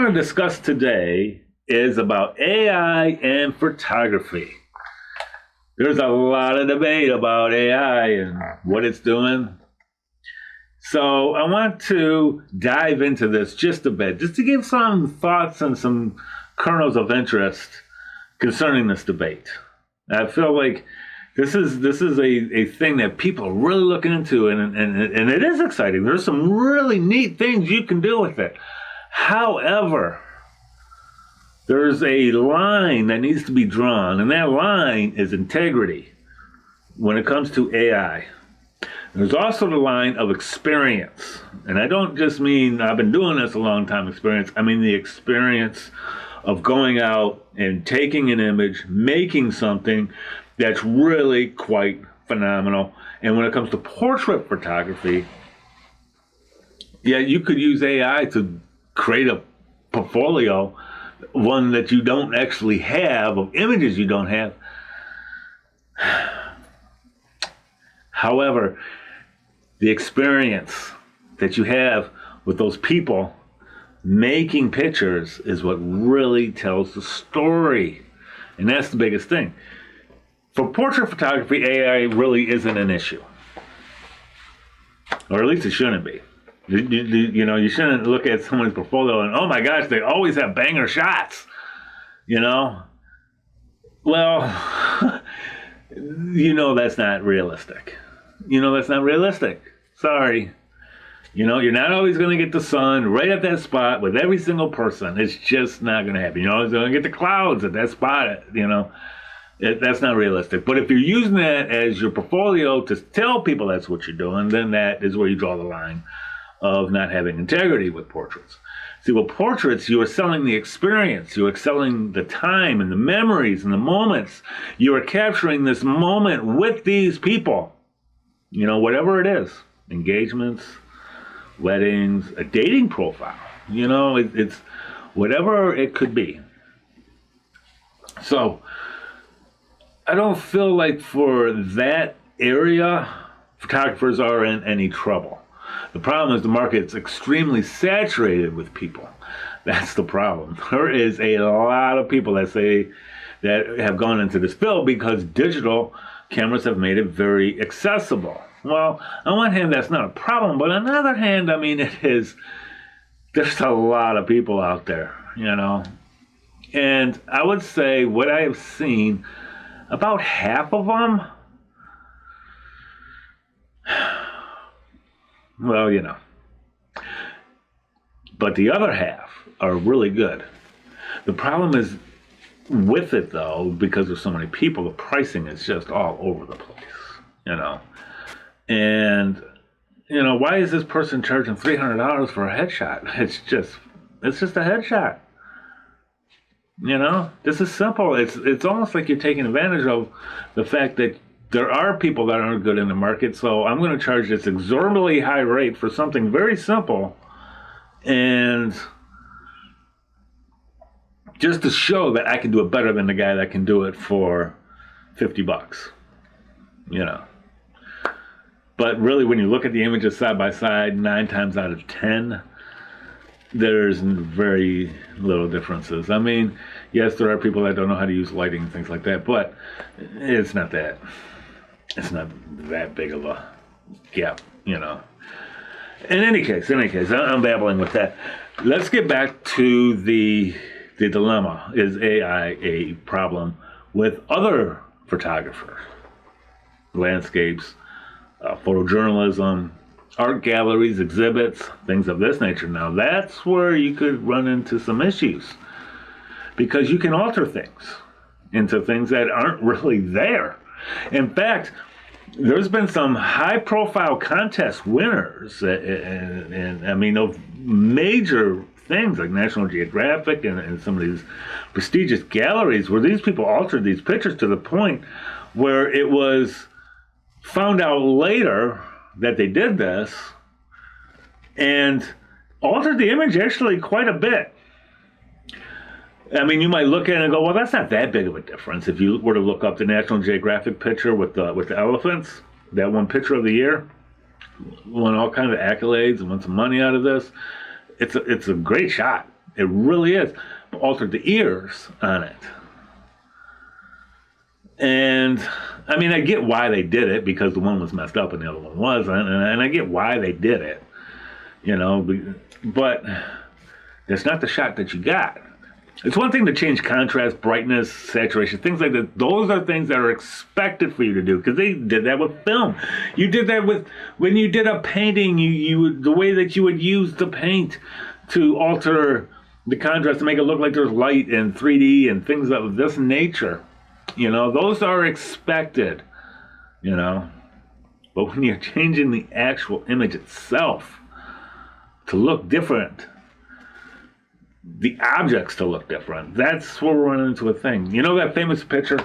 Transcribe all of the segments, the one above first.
want to discuss today is about AI and photography. There's a lot of debate about AI and what it's doing. So I want to dive into this just a bit, just to give some thoughts and some kernels of interest concerning this debate. I feel like this is a thing that people are really looking into, and it is exciting. There's some really neat things you can do with it. However, there's a line that needs to be drawn, and that line is integrity when it comes to AI. There's also the line of experience. And I don't just mean I've been doing this a long time experience. I mean the experience of going out and taking an image, making something that's really quite phenomenal. And when it comes to portrait photography, yeah, you could use AI to create a portfolio, one that you don't actually have, of images you don't have. However, the experience that you have with those people making pictures is what really tells the story. And that's the biggest thing. For portrait photography, AI really isn't an issue. Or at least it shouldn't be. You shouldn't look at someone's portfolio and, oh my gosh, they always have banger shots. Well, that's not realistic. That's not realistic. Sorry. You're not always going to get the sun right at that spot with every single person. It's just not going to happen. You're always going to get the clouds at that spot, That's not realistic. But if you're using that as your portfolio to tell people that's what you're doing, then that is where you draw the line of not having integrity with portraits. See, with portraits, you are selling the experience. You are selling the time and the memories and the moments. You are capturing this moment with these people. Whatever it is. Engagements, weddings, a dating profile. It's whatever it could be. So, I don't feel like for that area, photographers are in any trouble. The problem is the market's extremely saturated with people. That's the problem. There is a lot of people that have gone into this field because digital cameras have made it very accessible. Well, on one hand, that's not a problem, but on the other hand, there's a lot of people out there, And I would say what I have seen, about half of them, well, but the other half are really good. The problem is with it, though, because there's so many people, the pricing is just all over the place, And, why is this person charging $300 for a headshot? It's just a headshot. This is simple. It's almost like you're taking advantage of the fact that there are people that aren't good in the market, so I'm going to charge this exorbitantly high rate for something very simple, and just to show that I can do it better than the guy that can do it for $50, But really, when you look at the images side by side, 9 times out of 10, there's very little differences. Yes, there are people that don't know how to use lighting and things like that, but it's not that big of a gap, In any case, I'm babbling with that. Let's get back to the dilemma. Is AI a problem with other photographers? Landscapes, photojournalism, art galleries, exhibits, things of this nature. Now, that's where you could run into some issues, because you can alter things into things that aren't really there. In fact, there's been some high-profile contest winners, of major things like National Geographic and some of these prestigious galleries, where these people altered these pictures to the point where it was found out later that they did this and altered the image actually quite a bit. You might look at it and go, well, that's not that big of a difference. If you were to look up the National Geographic picture with the elephants, that one picture of the year, won all kinds of accolades and won some money out of this. It's a great shot. It really is. Altered the ears on it. And I mean, I get why they did it, because the one was messed up and the other one wasn't, and I get why they did it, you know, but that's not the shot that you got. It's one thing to change contrast, brightness, saturation, things like that. Those are things that are expected for you to do, because they did that with film. You did that with, when you did a painting, you would, the way that you would use the paint to alter the contrast to make it look like there's light and 3D and things of this nature. You know, those are expected, you know. But when you're changing the actual image itself to look different, the objects to look different, that's where we're running into a thing. You know that famous picture?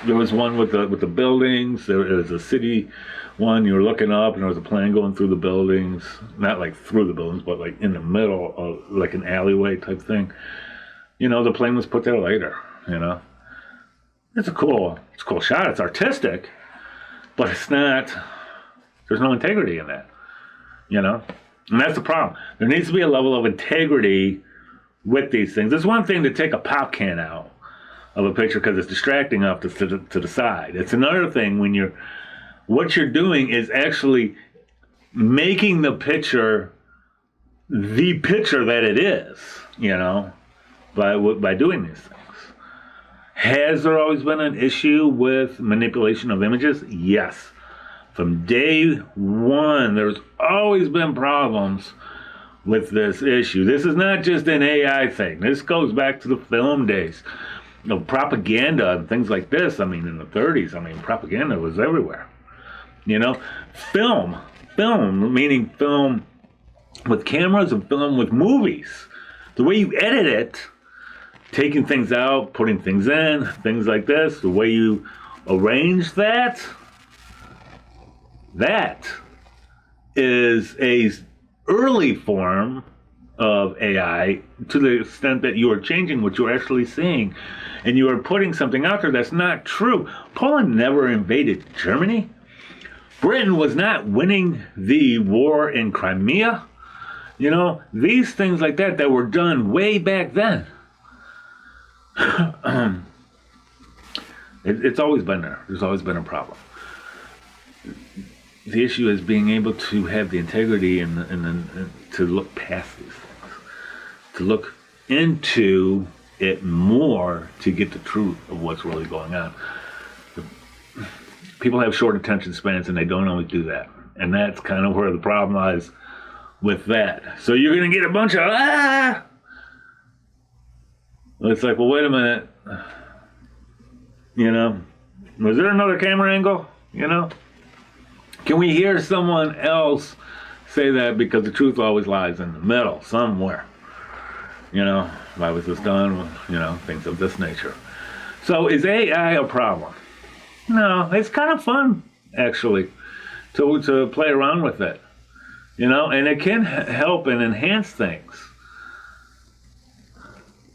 There was one with the buildings. There was a city one. You were looking up, and there was a plane going through the buildings. Not like through the buildings, but like in the middle of like an alleyway type thing. You know, the plane was put there later, you know. It's a cool shot. It's artistic, but it's not, there's no integrity in that, you know? And that's the problem. There needs to be a level of integrity with these things. It's one thing to take a pop can out of a picture because it's distracting off to the side. It's another thing when what you're doing is actually making the picture that it is, you know, by doing these things. Has there always been an issue with manipulation of images? Yes. From day one, there's always been problems with this issue. This is not just an AI thing. This goes back to the film days. You know, propaganda and things like this. I mean, in the 30s, I mean, propaganda was everywhere. You know, film, meaning film with cameras and film with movies. The way you edit it, taking things out, putting things in, things like this, the way you arrange that is a early form of AI, to the extent that you are changing what you're actually seeing, and you are putting something out there that's not true. Poland never invaded Germany. Britain was not winning the war in Crimea. You know, these things like that were done way back then. It's always been there. There's always been a problem. The issue is being able to have the integrity and to look past these things, to look into it more, to get the truth of what's really going on. People have short attention spans, and they don't always do that, and that's kind of where the problem lies with that. So you're going to get a bunch of It's like, well, wait a minute. You know, was there another camera angle? You know, can we hear someone else say that? Because the truth always lies in the middle somewhere. You know, why was this done? You know, things of this nature. So is AI a problem? No, it's kind of fun, actually, to play around with it. You know, and it can help and enhance things.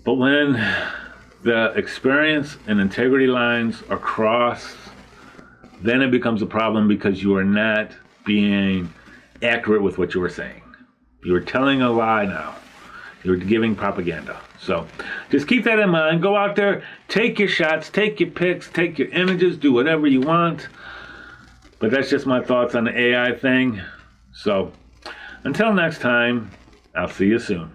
But when the experience and integrity lines are crossed, then it becomes a problem, because you are not being accurate with what you were saying. You are telling a lie now. You're giving propaganda. So just keep that in mind. Go out there, take your shots, take your pics, take your images, do whatever you want. But that's just my thoughts on the AI thing. So until next time, I'll see you soon.